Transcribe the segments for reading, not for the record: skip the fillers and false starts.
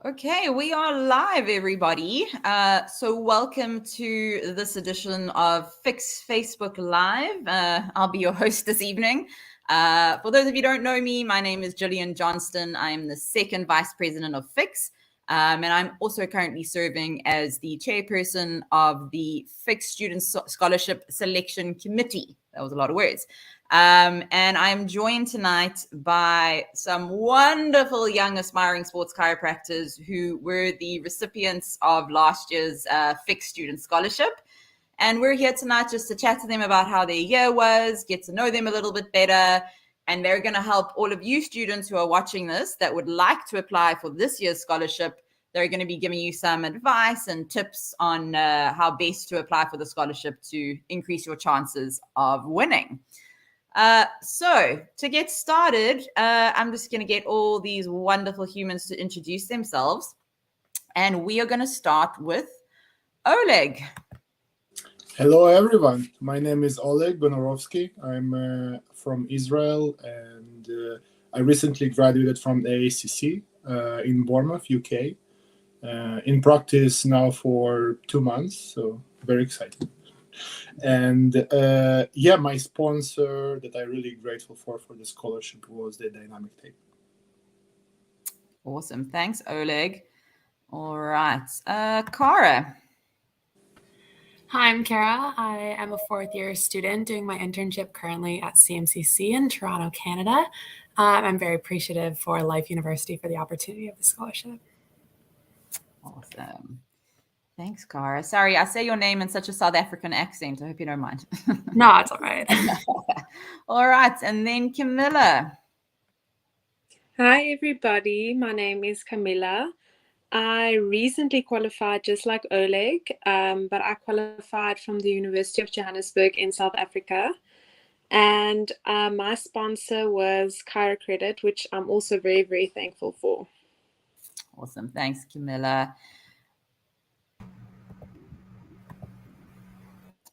Okay, we are live, everybody. So welcome to this edition of Fix Facebook Live. I'll be your host this evening. For those of you who don't know me, my name is Gillian Johnston. I'm the second vice president of Fix, and I'm also currently serving as the chairperson of the Fix Student Scholarship Selection Committee. That was a lot of words. And I'm joined tonight by some wonderful young aspiring sports chiropractors who were the recipients of last year's Fix Student Scholarship. And we're here tonight just to chat to them about how their year was, get to know them a little bit better. And they're going to help all of you students who are watching this that would like to apply for this year's scholarship. They're going to be giving you some advice and tips on how best to apply for the scholarship to increase your chances of winning. So to get started, I'm just going to get all these wonderful humans to introduce themselves. And we are going to start with Oleg. Hello, everyone. My name is Oleg Bonarovsky. I'm from Israel, and I recently graduated from the AACC in Bournemouth, UK. In practice now for 2 months, so very excited. And my sponsor that I'm really grateful for the scholarship was the Dynamic Tape. Awesome. Thanks, Oleg. All right. Cara. Hi, I'm Kara. I am a fourth-year student doing my internship currently at CMCC in Toronto, Canada. I'm very appreciative for Life University for the opportunity of the scholarship. Awesome. Thanks, Cara. Sorry, I say your name in such a South African accent. I hope you don't mind. No, it's all right. All right. And then Camilla. Hi, everybody. My name is Camilla. I recently qualified just like Oleg, but I qualified from the University of Johannesburg in South Africa. And my sponsor was ChiroCredit, which I'm also very, very thankful for. Awesome. Thanks, Camilla.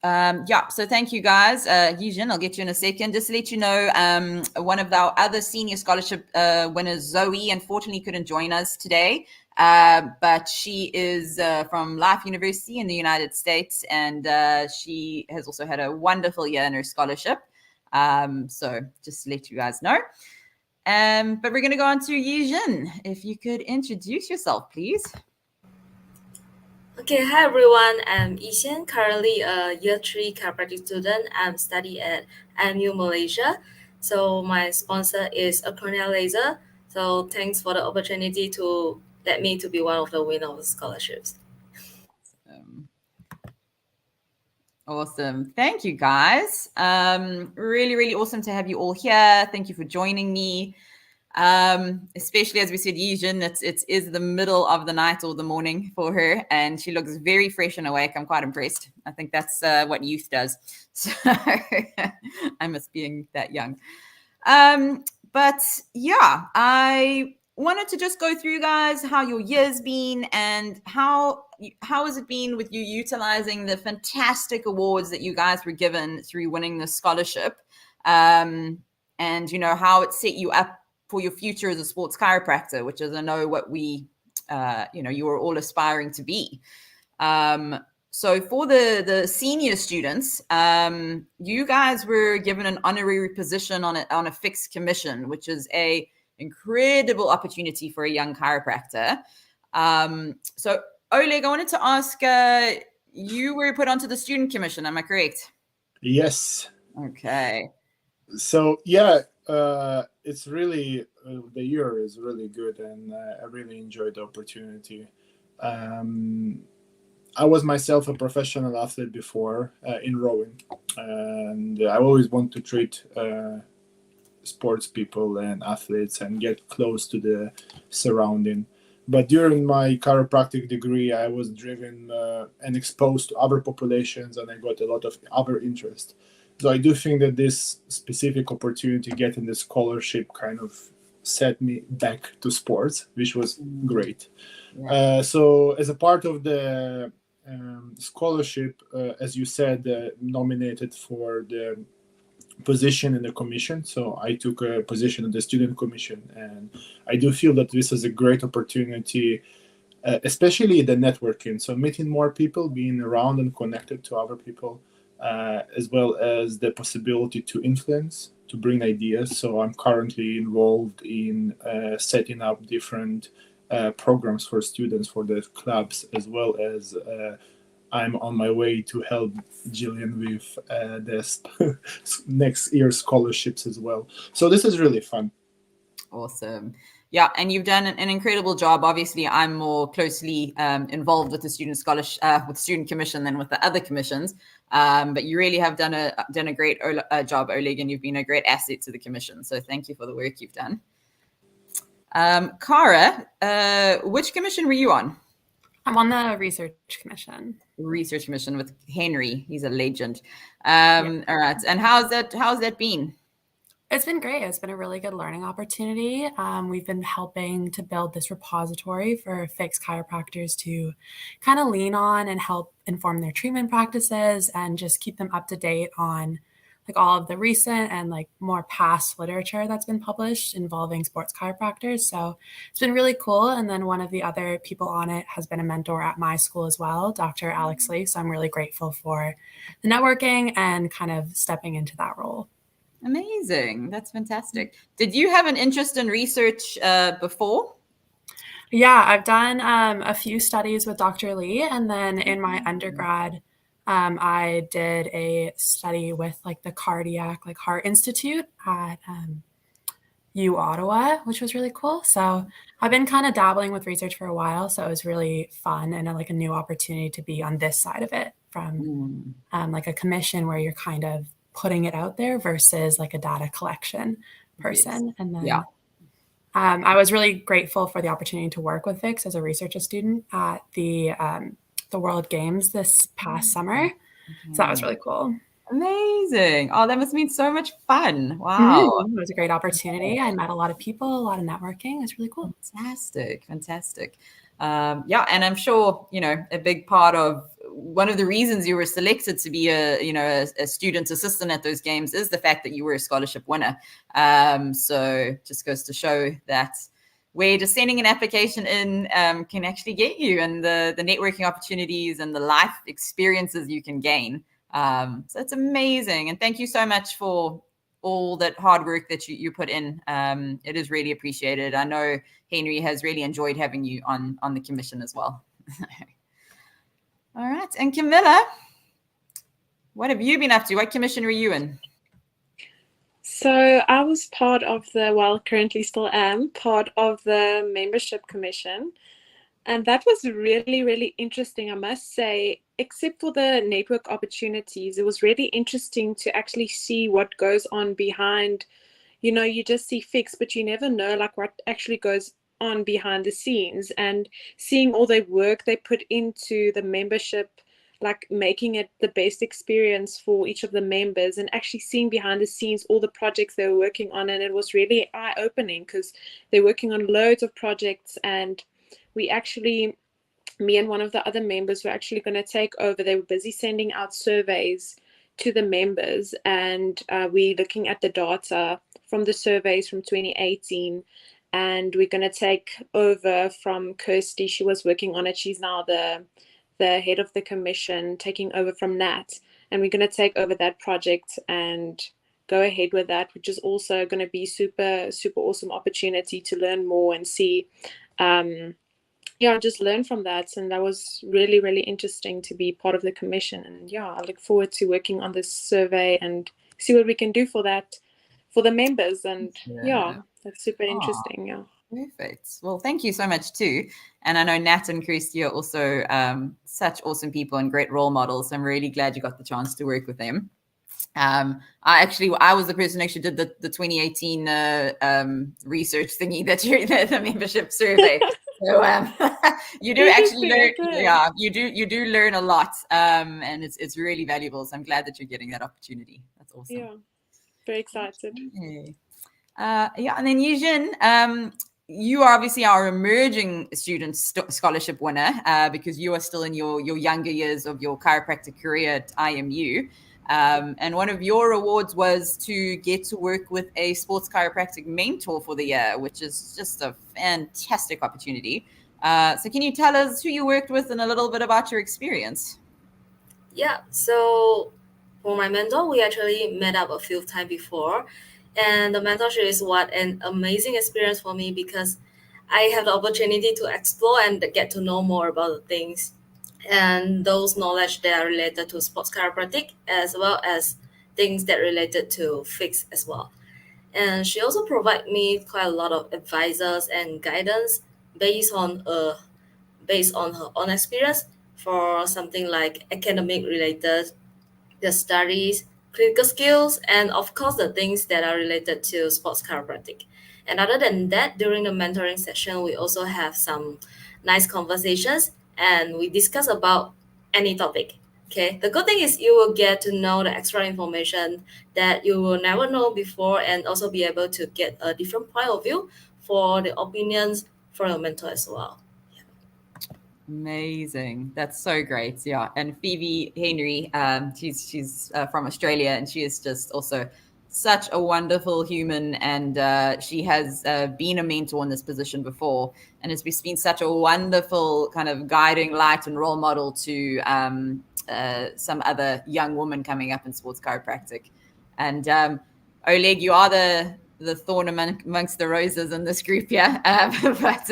So thank you guys. Yijin, I'll get you in a second. Just to let you know, one of our other senior scholarship winners, Zoe, unfortunately couldn't join us today. But she is from Life University in the United States, and she has also had a wonderful year in her scholarship. So just to let you guys know. But we're going to go on to Yijin. If you could introduce yourself, please. Okay, hi everyone. I'm Yixin, currently a year 3 chiropractic student. I'm studying at MU Malaysia. So my sponsor is a corneal laser. So thanks for the opportunity to let me to be one of the winners of the scholarships. Awesome. Thank you, guys. Really, really awesome to have you all here. Thank you for joining me. Especially as we said, Yijin, it is the middle of the night or the morning for her, and she looks very fresh and awake. I'm quite impressed. I think that's what youth does. So I miss being that young. But yeah, I wanted to just go through, guys, how your year's been and how has it been with you utilizing the fantastic awards that you guys were given through winning the scholarship, and how it set you up for your future as a sports chiropractor, which is, I know, what we, you were all aspiring to be. So for the senior students, you guys were given an honorary position on a fixed commission, which is a incredible opportunity for a young chiropractor. So Oleg, I wanted to ask, you were put onto the student commission, am I correct? Yes. Okay. So yeah, it's really the year is really good, and I really enjoyed the opportunity. I was myself a professional athlete before in rowing, and I always want to treat sports people and athletes and get close to the surrounding. But during my chiropractic degree, I was driven and exposed to other populations, and I got a lot of other interest. So I do think that this specific opportunity, getting the scholarship, kind of set me back to sports, which was great. Yeah. So as a part of the scholarship, as you said, nominated for the position in the commission. So I took a position in the student commission, and I do feel that this is a great opportunity especially the networking. So meeting more people, being around and connected to other people, as well as the possibility to influence, to bring ideas. So I'm currently involved in setting up different programs for students for the clubs, as well as I'm on my way to help Jillian with the next year's scholarships as well. So this is really fun. Awesome. Yeah, and you've done an incredible job. Obviously, I'm more closely involved with the student scholarship, with student commission than with the other commissions. But you really have done a great job, Oleg, and you've been a great asset to the commission. So thank you for the work you've done. Cara, which commission were you on? I'm on the research commission. Research commission with Henry. He's a legend. All right. And how's that been? It's been great. It's been a really good learning opportunity. We've been helping to build this repository for fixed chiropractors to kind of lean on and help inform their treatment practices and just keep them up to date on like all of the recent and like more past literature that's been published involving sports chiropractors. So it's been really cool. And then one of the other people on it has been a mentor at my school as well, Dr. Alex Lee. So I'm really grateful for the networking and kind of stepping into that role. Amazing. That's fantastic. Did you have an interest in research before? Yeah, I've done a few studies with Dr. Lee. And then in my undergrad, I did a study with like the Cardiac like Heart Institute at U Ottawa, which was really cool. So I've been kind of dabbling with research for a while. So it was really fun and like a new opportunity to be on this side of it from like a commission where you're kind of putting it out there versus like a data collection person. Yes. And then I was really grateful for the opportunity to work with Fix as a research student at the World Games this past summer. So that was really cool. Amazing. Oh, that must mean so much fun. Wow. It was a great opportunity. I met a lot of people, a lot of networking. It's really cool. Fantastic. Yeah, and I'm sure, a big part of one of the reasons you were selected to be a student assistant at those games is the fact that you were a scholarship winner. So just goes to show that where just sending an application in can actually get you, and the networking opportunities and the life experiences you can gain. So it's amazing. And thank you so much for all that hard work that you put in. It is really appreciated. I know Henry has really enjoyed having you on the commission as well. All right. And Camilla, what have you been up to? What commission were you in? So I was part of currently still am, part of the membership commission. And that was really, really interesting, I must say. Except for the network opportunities, it was really interesting to actually see what goes on behind. You just see Fix, but you never know like what actually goes on behind the scenes, and seeing all the work they put into the membership, like making it the best experience for each of the members, and actually seeing behind the scenes all the projects they were working on. And it was really eye-opening because they're working on loads of projects, and me and one of the other members were actually going to take over. They were busy sending out surveys to the members, and we're looking at the data from the surveys from 2018, and we're going to take over from Kirsty. She was working on it. She's now the head of the commission, taking over from Nat, and we're going to take over that project and go ahead with that, which is also going to be super, super awesome opportunity to learn more and see just learn from that. And that was really, really interesting to be part of the commission. And I look forward to working on this survey and see what we can do for that, for the members. And that's super interesting. Yeah. Perfect. Well, thank you so much too. And I know Nat and Kirsty are also such awesome people and great role models. I'm really glad you got the chance to work with them. I was the person who actually did the 2018 research thingy the membership survey. So you do actually learn, you do learn a lot, and it's really valuable. So I'm glad that you're getting that opportunity. That's awesome. Yeah, very excited. Okay. And then Yijin, you are obviously our emerging student scholarship winner because you are still in your younger years of your chiropractic career at IMU. And one of your awards was to get to work with a sports chiropractic mentor for the year, which is just a fantastic opportunity. So can you tell us who you worked with and a little bit about your experience? Yeah, so for my mentor, we actually met up a few times before. And the mentorship is what an amazing experience for me because I have the opportunity to explore and get to know more about the things and those knowledge that are related to sports chiropractic as well as things that related to fix as well. And she also provide me quite a lot of advisors and guidance based on based on her own experience for something like academic related, the studies, clinical skills, and of course the things that are related to sports chiropractic. And other than that, during the mentoring session, we also have some nice conversations and we discuss about any topic. Okay, the good thing is you will get to know the extra information that you will never know before and also be able to get a different point of view for the opinions from your mentor as well. Amazing. That's so great. Yeah. And Phoebe Henry, she's from Australia, and she is just also such a wonderful human. And she has been a mentor in this position before, and it's been such a wonderful kind of guiding light and role model to some other young woman coming up in sports chiropractic. And Oleg, you are the thorn amongst the roses in this group here. But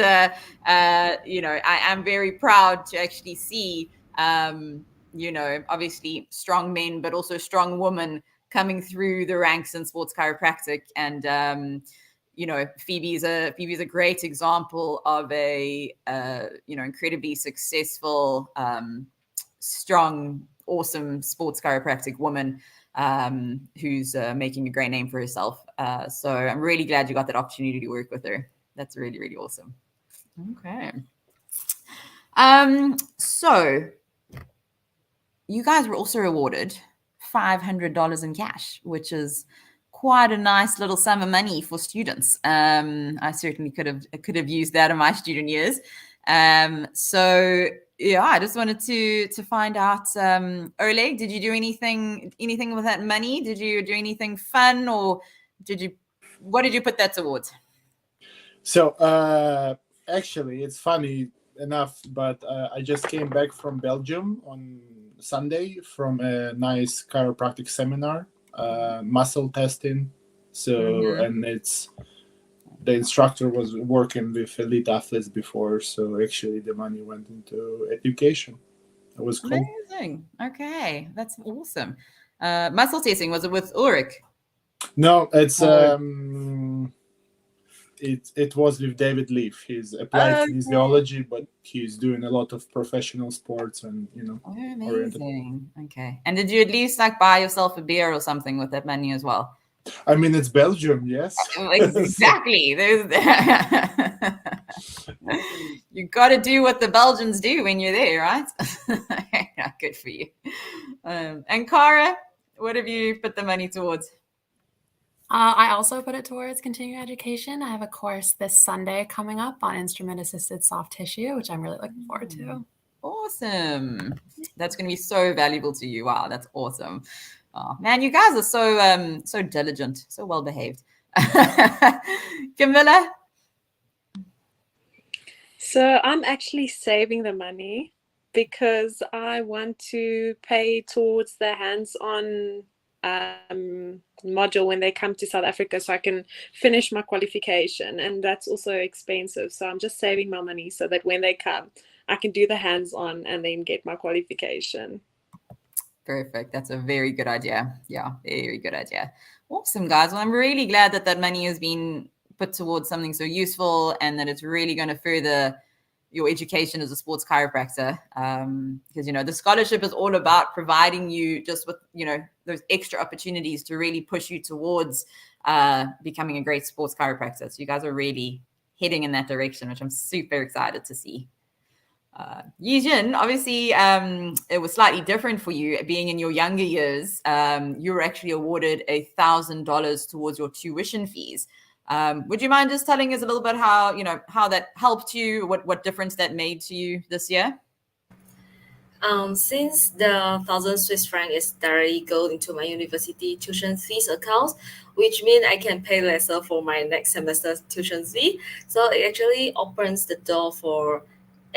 I am very proud to actually see, obviously strong men, but also strong women coming through the ranks in sports chiropractic. And, Phoebe's a great example of a, incredibly successful, strong, awesome sports chiropractic woman who's making a great name for herself. So I'm really glad you got that opportunity to work with her. That's really, really awesome. Okay. So you guys were also awarded $500 in cash, which is quite a nice little sum of money for students. I certainly could have used that in my student years. So yeah, I just wanted to find out, Oleg, did you do anything with that money? Did you do anything fun, or what did you put that towards? So actually, it's funny enough, but I just came back from Belgium on Sunday from a nice chiropractic seminar, muscle testing. So and it's the instructor was working with elite athletes before, so actually the money went into education. It was cool. Amazing. Okay, that's awesome. Muscle testing, was it with Ulrich? No, it's it was with David Leaf. He's applied physiology, but he's doing a lot of professional sports and amazing. Okay. And did you at least buy yourself a beer or something with that money as well? I mean, it's Belgium, yes. Exactly. You got to do what the Belgians do when you're there, right? Yeah, good for you. And Cara, what have you put the money towards? I also put it towards continuing education. I have a course this Sunday coming up on instrument-assisted soft tissue, which I'm really looking forward to. Awesome. That's going to be so valuable to you. Wow, that's awesome. Oh, man, you guys are so diligent, so well behaved. Camilla? So I'm actually saving the money because I want to pay towards the hands-on module when they come to South Africa, so I can finish my qualification, and that's also expensive. So I'm just saving my money so that when they come, I can do the hands-on and then get my qualification. Perfect. That's a very good idea. Yeah, very good idea. Awesome, guys. Well, I'm really glad that money has been put towards something so useful and that it's really going to further your education as a sports chiropractor. Because, the scholarship is all about providing you just with, those extra opportunities to really push you towards becoming a great sports chiropractor. So you guys are really heading in that direction, which I'm super excited to see. Yijin, obviously, it was slightly different for you being in your younger years. You were actually awarded $1,000 towards your tuition fees. Would you mind just telling us a little bit how that helped you, what difference that made to you this year? Since the 1,000 Swiss franc is directly go into my university tuition fees account, which means I can pay lesser for my next semester's tuition fee. So it actually opens the door for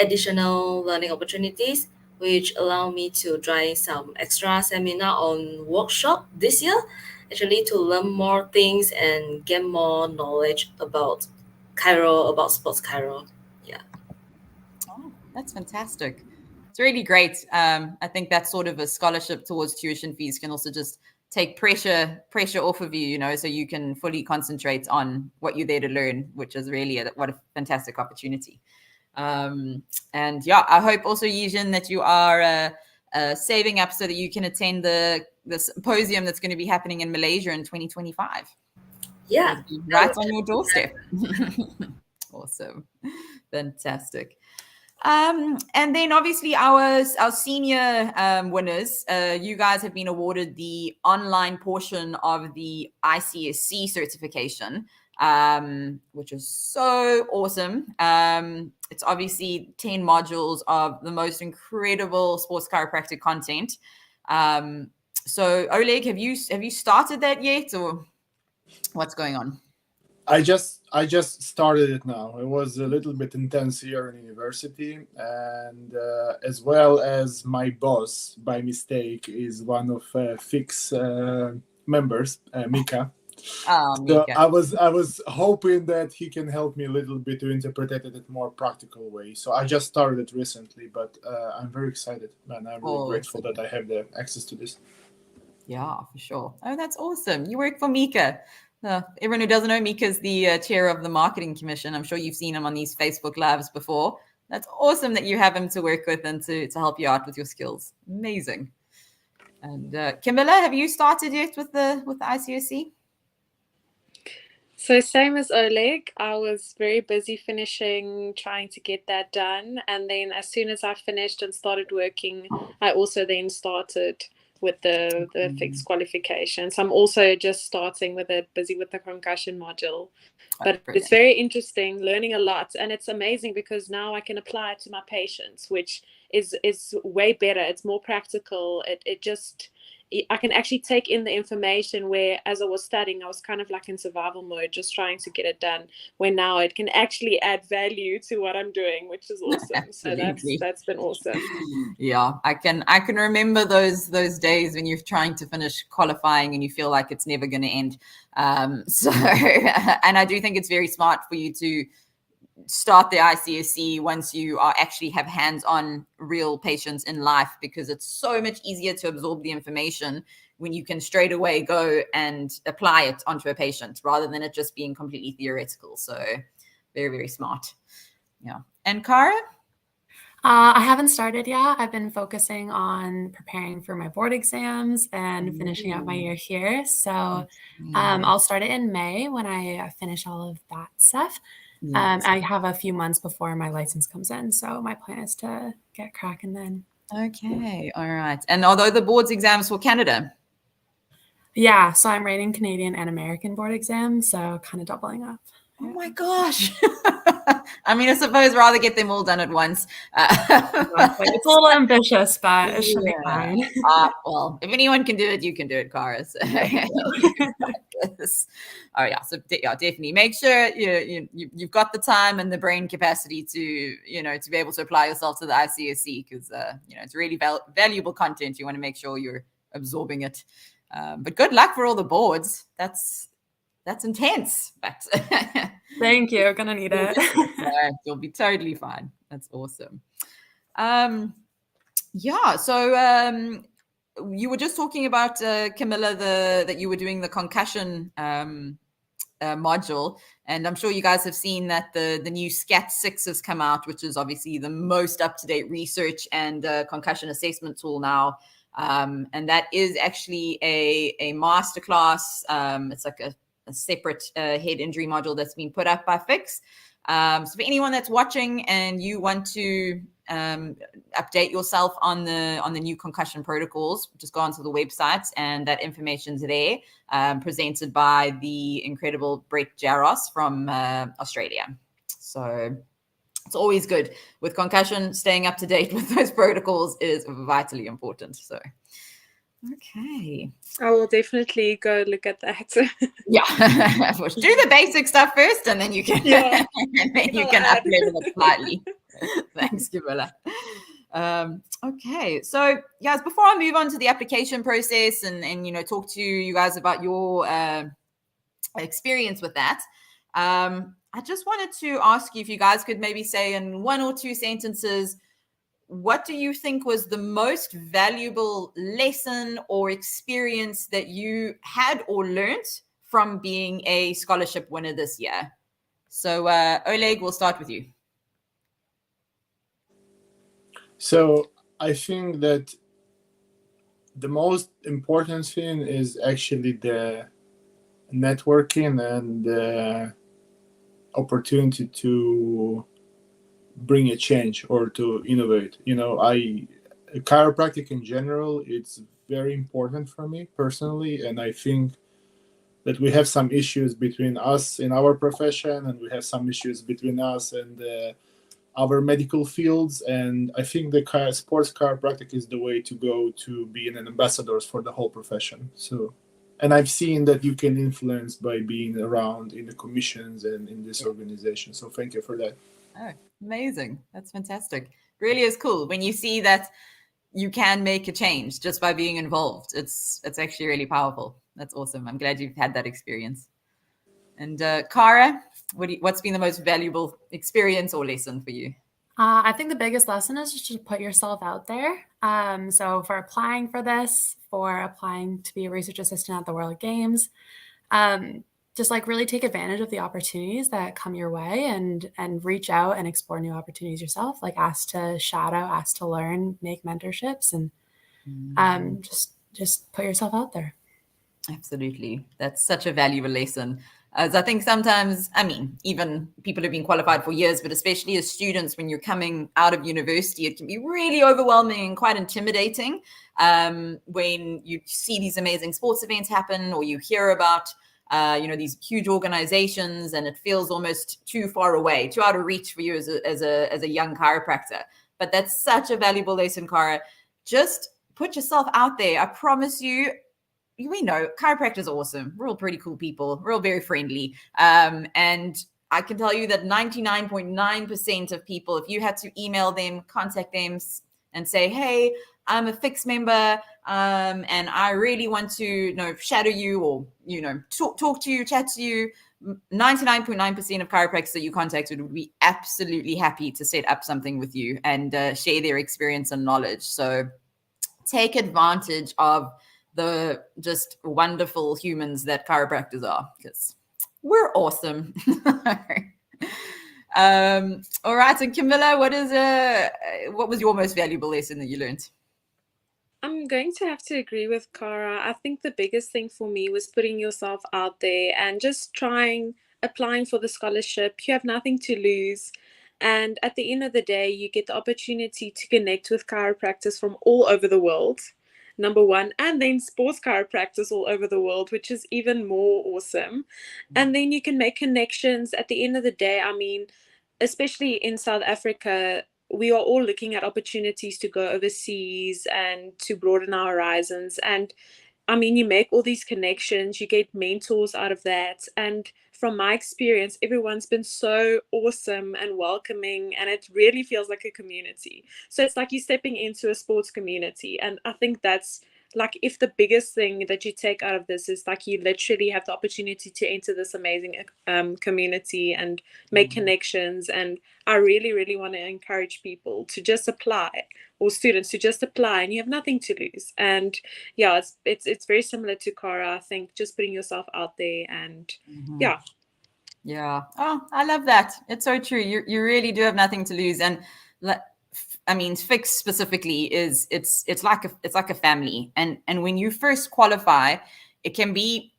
additional learning opportunities, which allow me to join some extra seminar on workshop this year, actually to learn more things and get more knowledge about chiro, about sports chiro. Yeah. Oh, that's fantastic. It's really great. I think that sort of a scholarship towards tuition fees can also just take pressure off of you, you know, so you can fully concentrate on what you're there to learn, which is really what a fantastic opportunity. And yeah, I hope also, Yijin, that you are saving up so that you can attend the symposium that's going to be happening in Malaysia in 2025. Yeah. Right on your doorstep. Awesome. Fantastic. And then obviously our senior winners, you guys have been awarded the online portion of the ICSC certification, which is so awesome. It's obviously 10 modules of the most incredible sports chiropractic content. So Oleg, have you started that yet, or what's going on? I just started it now. It was a little bit intense here in university, and as well as my boss, by mistake, is one of Fix members, Mika. Oh, So Mika. I was hoping that he can help me a little bit to interpret it in a more practical way. So I just started it recently, but I'm very excited, and I'm really grateful that I have the access to this. Yeah, for sure. Oh, that's awesome. You work for Mika. Everyone who doesn't know, Mika's the chair of the marketing commission. I'm sure you've seen him on these Facebook lives before. That's awesome that you have him to work with and to help you out with your skills. Amazing. And Camilla, have you started yet with the ICSC? So same as Oleg, I was very busy trying to get that done. And then as soon as I finished and started working, I also then started with the fixed qualifications. I'm also just starting with it, busy with the concussion module. But it's very interesting, learning a lot. And it's amazing because now I can apply it to my patients, which is way better. It's more practical. I can actually take in the information where, as I was studying, I was kind of like in survival mode, just trying to get it done, where now it can actually add value to what I'm doing, which is awesome. So that's been awesome. Yeah, I can remember those days when you're trying to finish qualifying and you feel like it's never going to end. So, and I do think it's very smart for you to start the ICSC once you actually have hands-on real patients in life, because it's so much easier to absorb the information when you can straight away go and apply it onto a patient rather than it just being completely theoretical. So very, very smart. Yeah. And Cara? I haven't started yet. I've been focusing on preparing for my board exams and finishing out my year here. So I'll start it in May when I finish all of that stuff. I have a few months before my license comes in, so my plan is to get cracking then. Okay, all right. And although the board's exams for Canada? Yeah, so I'm writing Canadian and American board exams, so kind of doubling up. Oh my gosh. I mean, I suppose rather get them all done at once. It's a little ambitious, but it should be fine. Well, if anyone can do it, you can do it, Cara. So. Oh yeah, so yeah, definitely make sure you've got the time and the brain capacity to be able to apply yourself to the ICSC, because it's really valuable content. You want to make sure you're absorbing it. But good luck for all the boards. That's intense, but thank you. Gonna need it. You'll be totally fine. That's awesome. Yeah. So you were just talking about Camilla, that you were doing the concussion module, and I'm sure you guys have seen that the new SCAT-6 has come out, which is obviously the most up-to-date research and concussion assessment tool now. And that is actually a masterclass. It's like a separate head injury module that's been put up by Fix. So for anyone that's watching and you want to update yourself on the new concussion protocols, just go onto the website and that information's there, presented by the incredible Brett Jaros from Australia. So it's always good with concussion. Staying up to date with those protocols is vitally important. So okay, I will definitely go look at that. Yeah, do the basic stuff first, and then you can and then you can uplevel it slightly. Thanks, Camilla. Okay, so guys, before I move on to the application process and talk to you guys about your experience with that, I just wanted to ask you if you guys could maybe say in 1 or 2 sentences, what do you think was the most valuable lesson or experience that you had or learned from being a scholarship winner this year? So Oleg, we'll start with you. So I think that the most important thing is actually the networking and the opportunity to bring a change or to innovate. Chiropractic in general, it's very important for me personally, and I think that we have some issues between us in our profession, and we have some issues between us and our medical fields, and I think the sports chiropractic is the way to go to being an ambassador for the whole profession. So, and I've seen that you can influence by being around in the commissions and in this organization. So thank you for that. Oh, amazing. That's fantastic. Really is cool when you see that you can make a change just by being involved. It's actually really powerful. That's awesome. I'm glad you've had that experience. And Cara, what's been the most valuable experience or lesson for you? I think the biggest lesson is just to put yourself out there. So for applying for this, for applying to be a research assistant at the World Games, just like really take advantage of the opportunities that come your way and reach out and explore new opportunities yourself. Like ask to shadow, ask to learn, make mentorships, and just put yourself out there. Absolutely. That's such a valuable lesson. As I think sometimes, even people have been qualified for years, but especially as students, when you're coming out of university, it can be really overwhelming and quite intimidating when you see these amazing sports events happen, or you hear about, these huge organizations, and it feels almost too far away, too out of reach for you as a young chiropractor. But that's such a valuable lesson, Cara. Just put yourself out there. I promise you, we know chiropractors are awesome. We're all pretty cool people. We're all very friendly. And I can tell you that 99.9% of people, if you had to email them, contact them and say, hey, I'm a Fix member and I really want to shadow you or, talk to you, chat to you, 99.9% of chiropractors that you contacted would be absolutely happy to set up something with you and share their experience and knowledge. So take advantage of the just wonderful humans that chiropractors are, because we're awesome. All right, and Camilla, what was your most valuable lesson that you learned? I'm going to have to agree with Cara. I think the biggest thing for me was putting yourself out there and just applying for the scholarship. You have nothing to lose. And at the end of the day, you get the opportunity to connect with chiropractors from all over the world, number one, and then sports chiropractors all over the world, which is even more awesome. And then you can make connections. At the end of the day, especially in South Africa, we are all looking at opportunities to go overseas and to broaden our horizons. And you make all these connections, you get mentors out of that. And from my experience, everyone's been so awesome and welcoming, and it really feels like a community. So it's like you're stepping into a sports community. And I think that's like, if the biggest thing that you take out of this is like you literally have the opportunity to enter this amazing community and make connections. And I really, really want to encourage people to just apply, or students to just apply, and you have nothing to lose. And yeah, it's very similar to Cara. I think just putting yourself out there and Yeah. Oh, I love that. It's so true. You really do have nothing to lose. And Fix specifically it's like a family. And when you first qualify, it can be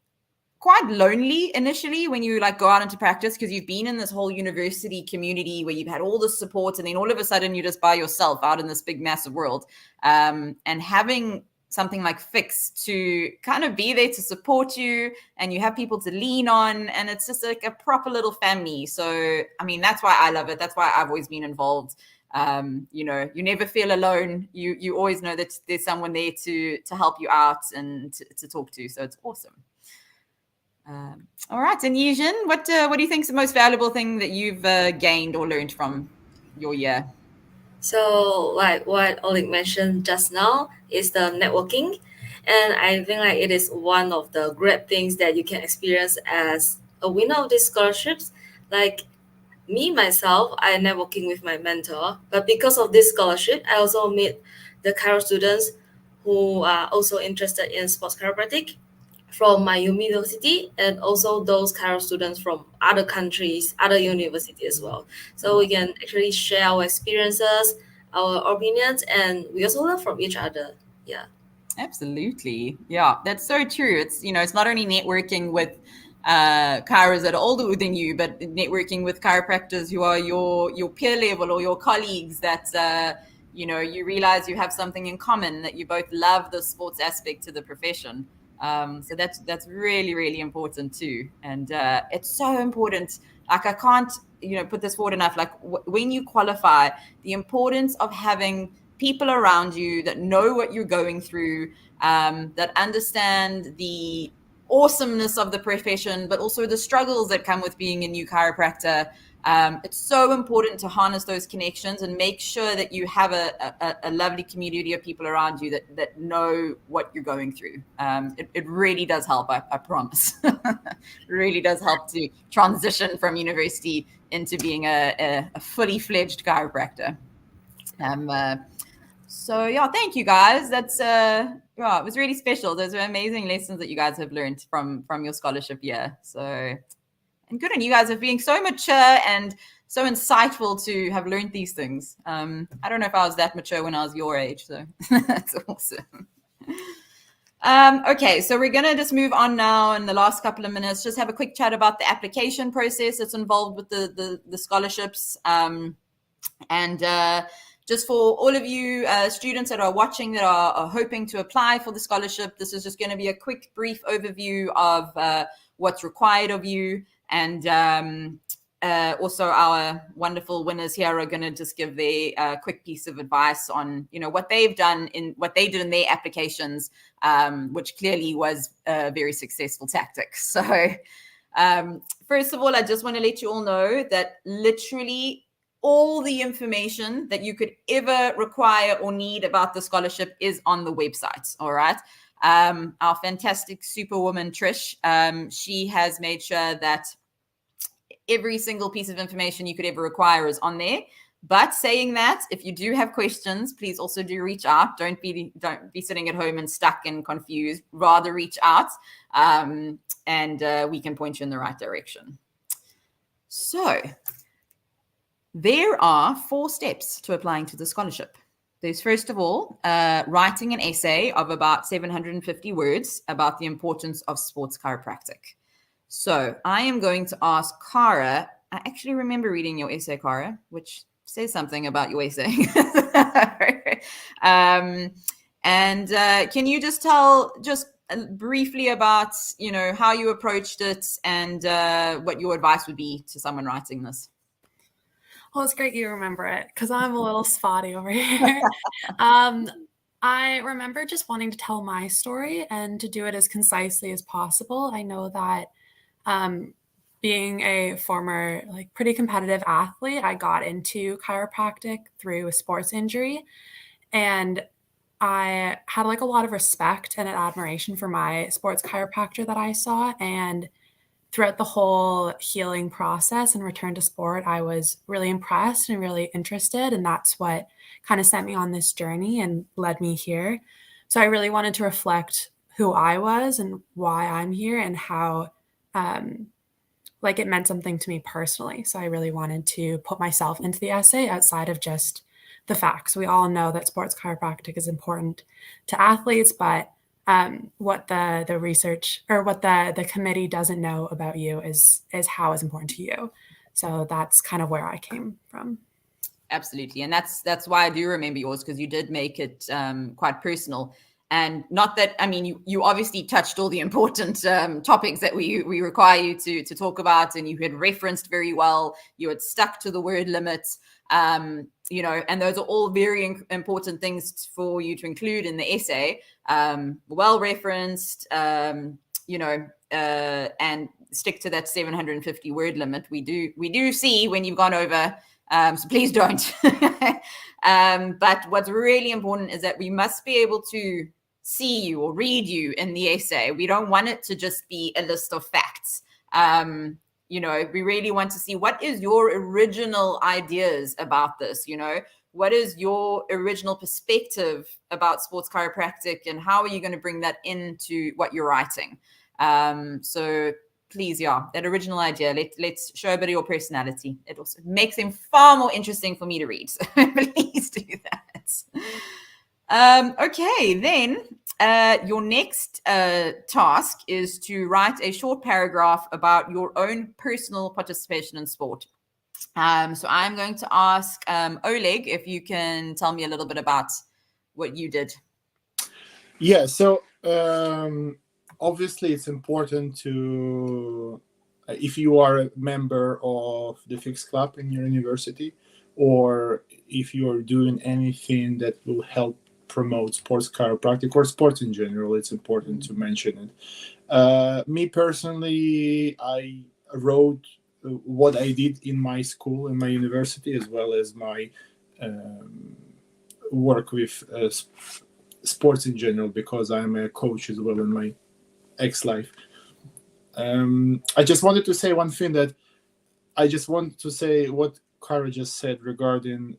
quite lonely initially when you go out into practice, because you've been in this whole university community where you've had all the support, and then all of a sudden you're just by yourself out in this big massive world. And having something like Fix to kind of be there to support you, and you have people to lean on, and it's just like a proper little family. So that's why I love it. That's why I've always been involved. You never feel alone. You always know that there's someone there to help you out and to talk to. So it's awesome. All right, and Yijin, what do you think is the most valuable thing that you've gained or learned from your year? So, like what Oleg mentioned just now, is the networking, and I think like it is one of the great things that you can experience as a winner of these scholarships. Like me myself, I networking with my mentor, but because of this scholarship, I also meet the chiro students who are also interested in sports chiropractic from my university, and also those chiro students from other countries, other university as well. So we can actually share our experiences, our opinions, and we also learn from each other. Yeah. Absolutely. Yeah, that's so true. It's, it's not only networking with chiros that are older than you, but networking with chiropractors who are your peer level or your colleagues that, you realize you have something in common, that you both love the sports aspect to the profession. So that's really, really important too. And it's so important. Like, I can't, put this forward enough. Like, when you qualify, the importance of having people around you that know what you're going through, that understand the awesomeness of the profession, but also the struggles that come with being a new chiropractor. It's so important to harness those connections and make sure that you have a lovely community of people around you that know what you're going through. It really does help, I promise. It really does help to transition from university into being a fully fledged chiropractor. So yeah, thank you guys. That's it was really special. Those are amazing lessons that you guys have learned from your scholarship year. So, and good on you guys of being so mature and so insightful to have learned these things. I don't know if I was that mature when I was your age, so that's awesome. Okay, so we're gonna just move on now in the last couple of minutes. Just have a quick chat about the application process that's involved with the scholarships. Just for all of you students that are watching that are hoping to apply for the scholarship, this is just going to be a quick, brief overview of what's required of you. And also our wonderful winners here are going to just give their quick piece of advice on, what they've done what they did in their applications, which clearly was a very successful tactic. So first of all, I just want to let you all know that literally all the information that you could ever require or need about the scholarship is on the website. All right. Our fantastic superwoman, Trish, she has made sure that every single piece of information you could ever require is on there. But saying that, if you do have questions, please also do reach out. Don't be sitting at home and stuck and confused. Rather reach out, and we can point you in the right direction. So there are 4 steps to applying to the scholarship. There's, first of all, writing an essay of about 750 words about the importance of sports chiropractic. So I am going to ask Cara. I actually remember reading your essay, Cara, which says something about your essay. Can you just tell briefly about, how you approached it and what your advice would be to someone writing this? Well, it's great you remember it because I'm a little spotty over here. I remember just wanting to tell my story and to do it as concisely as possible. I know that being a former, pretty competitive athlete, I got into chiropractic through a sports injury. And I had a lot of respect and admiration for my sports chiropractor that I saw. And throughout the whole healing process and return to sport, I was really impressed and really interested. And that's what kind of sent me on this journey and led me here. So I really wanted to reflect who I was and why I'm here and how it meant something to me personally. So I really wanted to put myself into the essay outside of just the facts. We all know that sports chiropractic is important to athletes, but what the research or what the committee doesn't know about you is how it's important to you. So that's kind of where I came from. Absolutely. And that's why I do remember yours, because you did make it quite personal. And not that, you obviously touched all the important topics that we require you to talk about, and you had referenced very well. You had stuck to the word limits, and those are all very important things for you to include in the essay. Well referenced, and stick to that 750 word limit. We do see when you've gone over So please don't. But what's really important is that we must be able to see you or read you in the essay. We don't want it to just be a list of facts. We really want to see what is your original ideas about this, what is your original perspective about sports chiropractic, and how are you going to bring that into what you're writing? So please, that original idea, let's show a bit of your personality. It also makes them far more interesting for me to read. So please do that. Okay, then your next task is to write a short paragraph about your own personal participation in sport. So I'm going to ask Oleg if you can tell me a little bit about what you did. Yeah, so obviously it's important to, if you are a member of the FIX Club in your university, or if you're doing anything that will help promote sports chiropractic or sports in general, it's important to mention it. Me personally, I wrote what I did in my school, in my university, as well as my work with sports in general, because I'm a coach as well in my ex-life. I just wanted to say one thing, that I just want to say what Kara just said regarding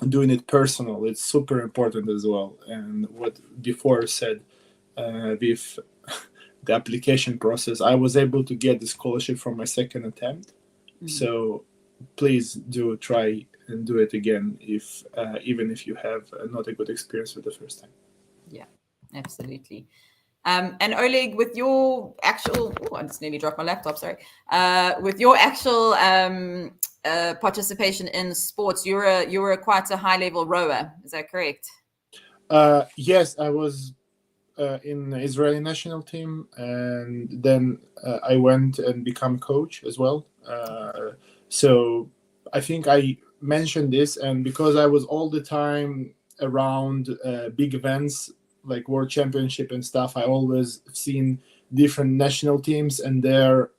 doing it personal. It's super important as well. And what before said with the application process, I was able to get the scholarship from my second attempt. Mm-hmm. So please do try and do it again, if even if you have not a good experience with the first time. Yeah, absolutely. And Oleg, with your actual, I just nearly dropped my laptop, sorry. With your actual participation in sports, you're quite a high-level rower, is that correct? Yes, I was in the Israeli national team, and then I went and become coach as well. So I think I mentioned this, and because I was all the time around big events like World Championship and stuff, I always seen different national teams and their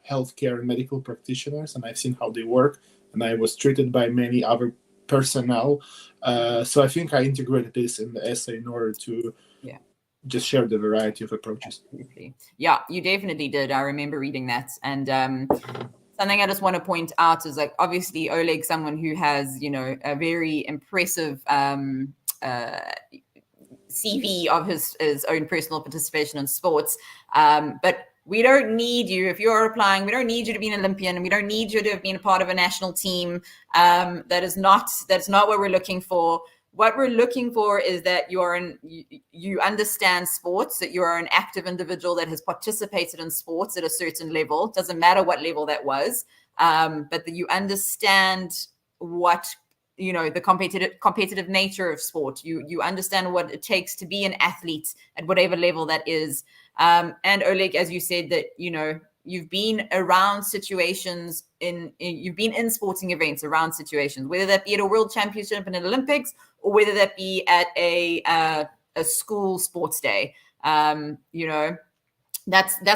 healthcare and medical practitioners, and I've seen how they work, and I was treated by many other personnel. So I think I integrated this in the essay in order to just share the variety of approaches. Absolutely. Yeah, you definitely did. I remember reading that. And something I just want to point out is, like, obviously Oleg, someone who has, a very impressive CV of his own personal participation in sports. But we don't need you, if you're applying, we don't need you to be an Olympian, and we don't need you to have been a part of a national team. That's not what we're looking for. What we're looking for is that you understand sports, that you're an active individual that has participated in sports at a certain level. Doesn't matter what level that was, but that you understand what, the competitive nature of sport. You understand what it takes to be an athlete at whatever level that is. And Oleg, as you said, that you've been around situations you've been in sporting events around situations, whether that be at a world championship and an Olympics, or whether that be at a school sports day. That's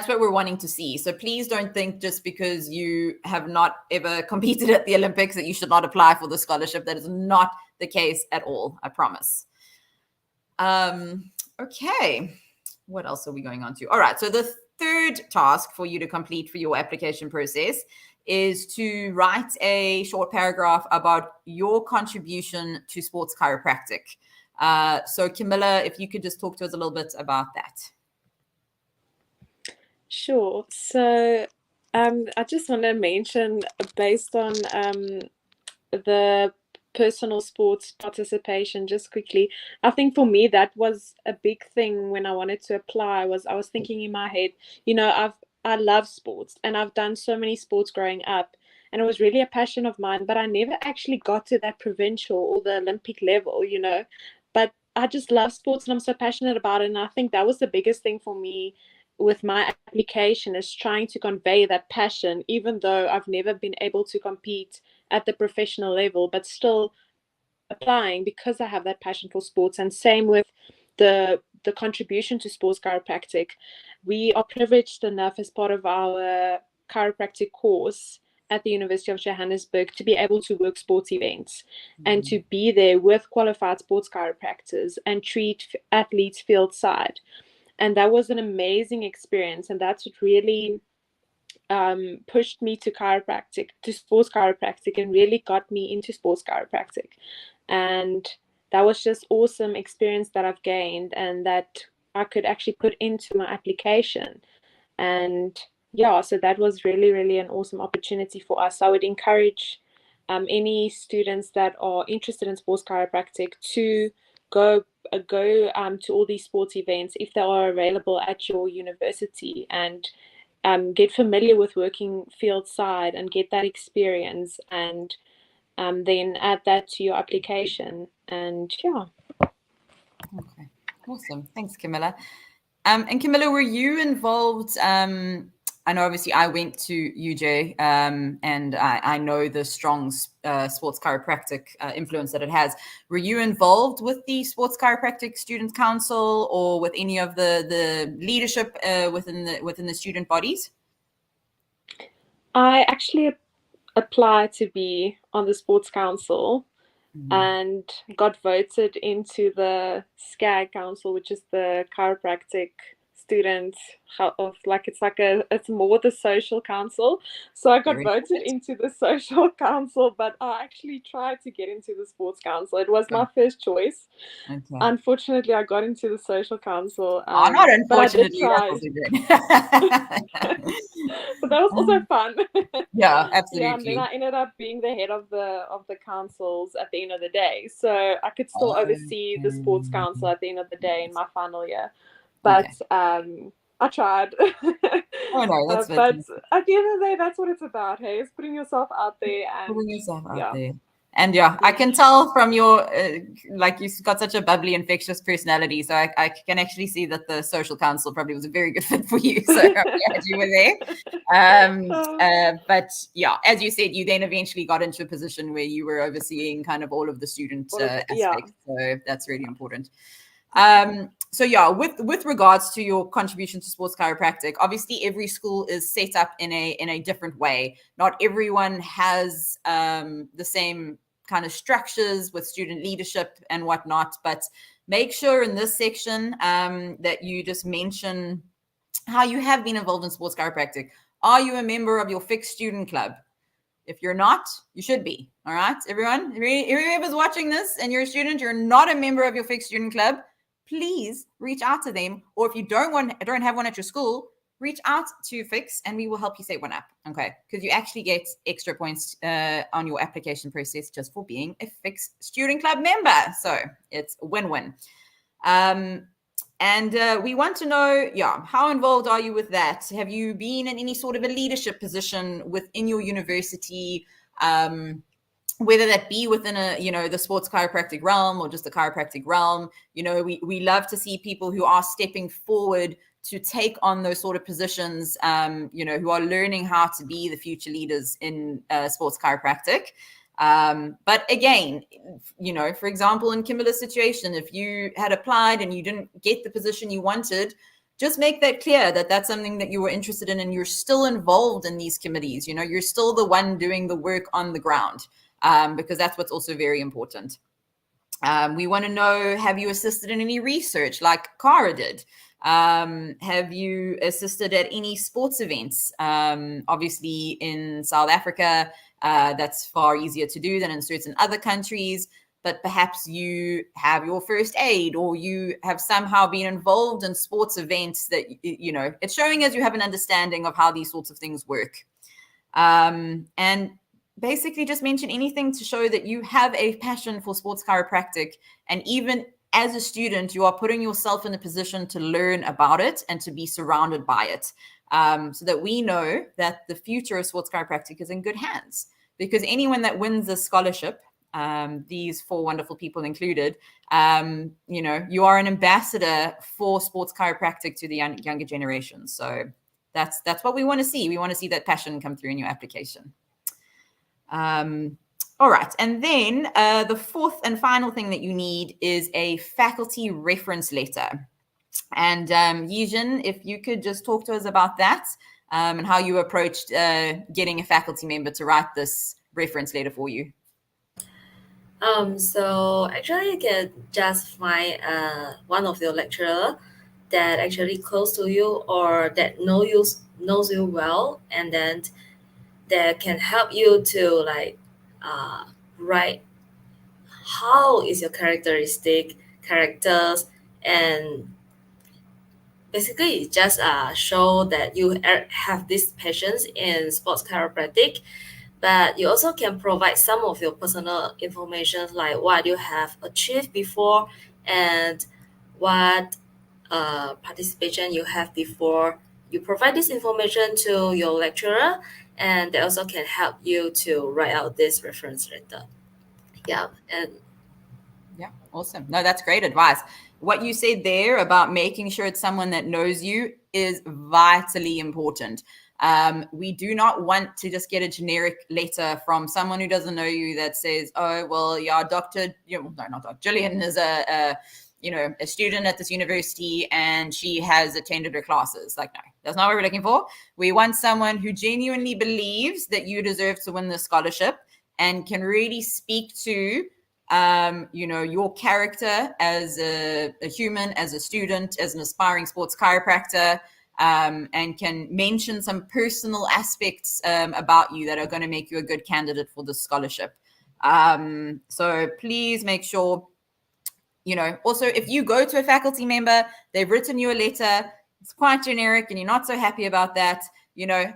what we're wanting to see. So please don't think just because you have not ever competed at the Olympics that you should not apply for the scholarship. That is not the case at all, I promise. Okay, what else are we going on to? All right, so the third task for you to complete for your application process is to write a short paragraph about your contribution to sports chiropractic. So Camilla, if you could just talk to us a little bit about that. Sure. So I just want to mention, based on the personal sports participation, just quickly, I think for me that was a big thing when I wanted to apply. I was thinking in my head, I love sports, and I've done so many sports growing up, and it was really a passion of mine, but I never actually got to that provincial or the Olympic level, but I just love sports and I'm so passionate about it. And I think that was the biggest thing for me with my application, is trying to convey that passion, even though I've never been able to compete at the professional level, but still applying because I have that passion for sports. And same with the contribution to sports chiropractic. We are privileged enough as part of our chiropractic course at the University of Johannesburg to be able to work sports events and to be there with qualified sports chiropractors and treat athletes field side. And that was an amazing experience. And that's what really pushed me to sports chiropractic, and really got me into sports chiropractic. And that was just awesome experience that I've gained and that I could actually put into my application. And yeah, so that was really, really an awesome opportunity for us. I would encourage any students that are interested in sports chiropractic to go to all these sports events if they are available at your university, and get familiar with working field side and get that experience, and then add that to your application. And yeah. Okay, awesome. Thanks, Camilla. And Camilla, were you involved? I know obviously I went to UJ, and I know the strong sports chiropractic influence that it has. Were you involved with the Sports Chiropractic Students Council or with any of the leadership within the student bodies? I actually applied to be on the Sports Council and got voted into the SCAG Council, which is the chiropractic student it's more the social council. So I got voted into the social council, but I actually tried to get into the sports council. It was my first choice. Okay. Unfortunately, I got into the social council. Not unfortunately, but I did try. But that was also fun. Yeah, absolutely. Yeah, and then I ended up being the head of the councils at the end of the day. So I could still oversee the sports council at the end of the day in my final year. But I tried. Oh no, that's but at the end of the day, that's what it's about. Hey, it's putting yourself out there and putting yourself out there. And yeah, I can tell from your you've got such a bubbly, infectious personality. So I can actually see that the social council probably was a very good fit for you. So I'm glad you were there. But yeah, as you said, you then eventually got into a position where you were overseeing kind of all of the student aspects. So that's really important. So yeah, with regards to your contribution to sports chiropractic, obviously every school is set up in a different way. Not everyone has the same kind of structures with student leadership and whatnot, but make sure in this section that you just mention how you have been involved in sports chiropractic. Are you a member of your fixed student club? If you're not, you should be. All right, everyone, whoever's watching this and you're a student, you're not a member of your fixed student club, please reach out to them. Or if you don't have one at your school, reach out to Fix and we will help you set one up. Okay, because you actually get extra points on your application process just for being a Fix student club member. So it's a win-win. And we want to know, how involved are you with that? Have you been in any sort of a leadership position within your university? Whether that be within the sports chiropractic realm or just the chiropractic realm, we love to see people who are stepping forward to take on those sort of positions, who are learning how to be the future leaders in sports chiropractic. But again, for example, in Camilla's situation, if you had applied and you didn't get the position you wanted, just make that clear that that's something that you were interested in and you're still involved in these committees. You're still the one doing the work on the ground. Because that's what's also very important. We want to know, have you assisted in any research like Cara did? Have you assisted at any sports events? Obviously in South Africa, that's far easier to do than in certain other countries, but perhaps you have your first aid or you have somehow been involved in sports events that, it's showing as you have an understanding of how these sorts of things work. And basically just mention anything to show that you have a passion for sports chiropractic. And even as a student, you are putting yourself in a position to learn about it and to be surrounded by it. So that we know that the future of sports chiropractic is in good hands. Because anyone that wins a scholarship, these four wonderful people included, you are an ambassador for sports chiropractic to the younger generation. So that's what we want to see. We want to see that passion come through in your application. All right. And then the fourth and final thing that you need is a faculty reference letter. And Yijin, if you could just talk to us about that. and how you approached getting a faculty member to write this reference letter for you. So actually you can just find one of your lecturer that actually close to you or that knows you well, and then that can help you to like write how is your characters, and basically just show that you have this passions in sports chiropractic. But you also can provide some of your personal information like what you have achieved before and what participation you have before. You provide this information to your lecturer, and they also can help you to write out this reference letter. Yeah, and Yeah, awesome. No, that's great advice. What you said there about making sure it's someone that knows you is vitally important. We do not want to just get a generic letter from someone who doesn't know you that says, "Oh, well, yeah, Dr. No, not Dr. Gillian is a student at this university and she has attended her classes." Like, no, that's not what we're looking for. We want someone who genuinely believes that you deserve to win the scholarship and can really speak to your character as a human, as a student, as an aspiring sports chiropractor, and can mention some personal aspects about you that are going to make you a good candidate for the scholarship. So please make sure, also if you go to a faculty member, they've written you a letter, it's quite generic and you're not so happy about that,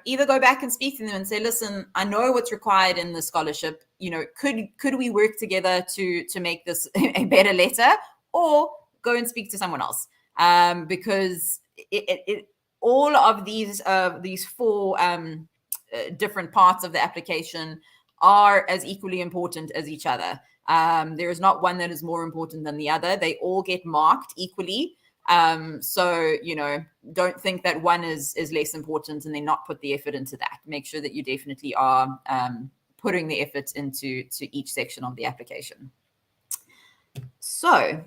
either go back and speak to them and say, listen, I know what's required in the scholarship. Could we work together to make this a better letter, or go and speak to someone else? Because all of these four different parts of the application are as equally important as each other. There is not one that is more important than the other. They all get marked equally. So, don't think that one is less important and then not put the effort into that. Make sure that you definitely are putting the effort into each section of the application. So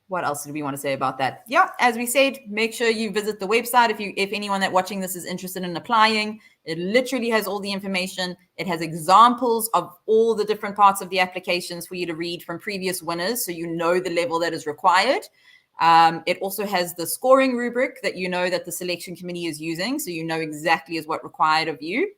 what else did we want to say about that? Yeah, as we said, make sure you visit the website. If anyone that watching this is interested in applying, it literally has all the information. It has examples of all the different parts of the applications for you to read from previous winners, so you know the level that is required. It also has the scoring rubric that that the selection committee is using, so you know exactly is what required of you.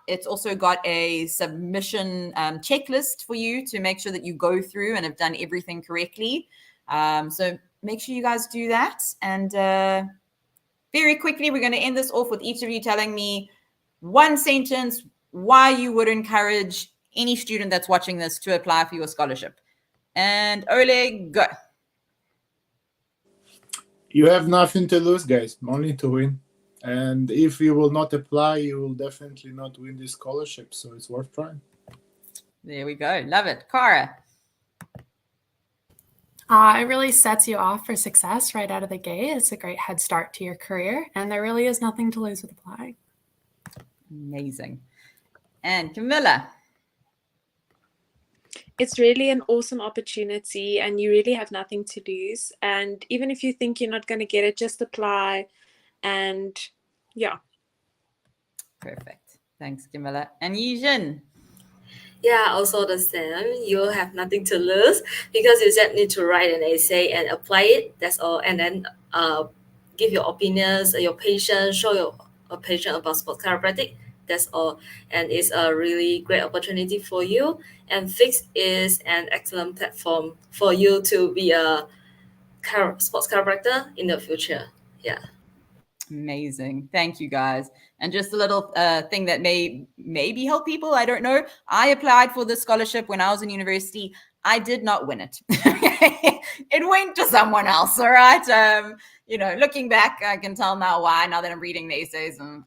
It's also got a submission checklist for you to make sure that you go through and have done everything correctly. So make sure you guys do that. And very quickly, we're going to end this off with each of you telling me one sentence why you would encourage any student that's watching this to apply for your scholarship. And Oleg, go. You have nothing to lose, guys, only to win. And if you will not apply, you will definitely not win this scholarship. So it's worth trying. There we go. Love it. Cara. It really sets you off for success right out of the gate. It's a great head start to your career, and there really is nothing to lose with applying. Amazing. And Camilla. It's really an awesome opportunity and you really have nothing to lose. And even if you think you're not going to get it, just apply. And yeah. Perfect. Thanks, Camilla. And Yijin. yeah, also the same. You have nothing to lose because you just need to write an essay and apply it. That's all. And then give your opinions, your patience, show your passion about sports chiropractic. That's all. And it's a really great opportunity for you. And Fix is an excellent platform for you to be a sports chiropractor in the future. Yeah. Amazing. Thank you, guys. And just a little thing that may maybe help people. I don't know. I applied for this scholarship when I was in university. I did not win it. It went to someone else. All right. Looking back, I can tell now why, now that I'm reading the essays and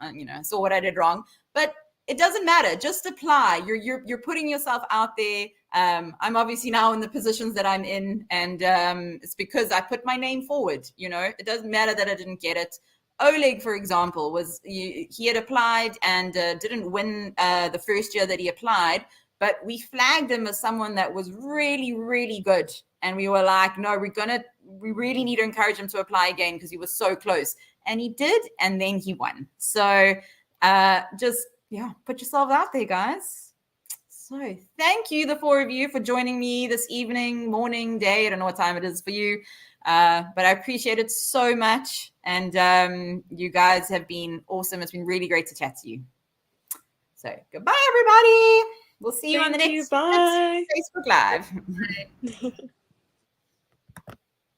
saw what I did wrong. But it doesn't matter. Just apply. You're putting yourself out there. I'm obviously now in the positions that I'm in, and it's because I put my name forward. It doesn't matter that I didn't get it. Oleg, for example, he had applied and didn't win the first year that he applied, but we flagged him as someone that was really, really good And we were like, no, we really need to encourage him to apply again because he was so close. And he did, and then he won. So just, put yourself out there, guys. So thank you, the four of you, for joining me this evening, morning, day. I don't know what time it is for you, but I appreciate it so much. And you guys have been awesome. It's been really great to chat to you. So goodbye, everybody. We'll see you on the next Bye. Facebook Live.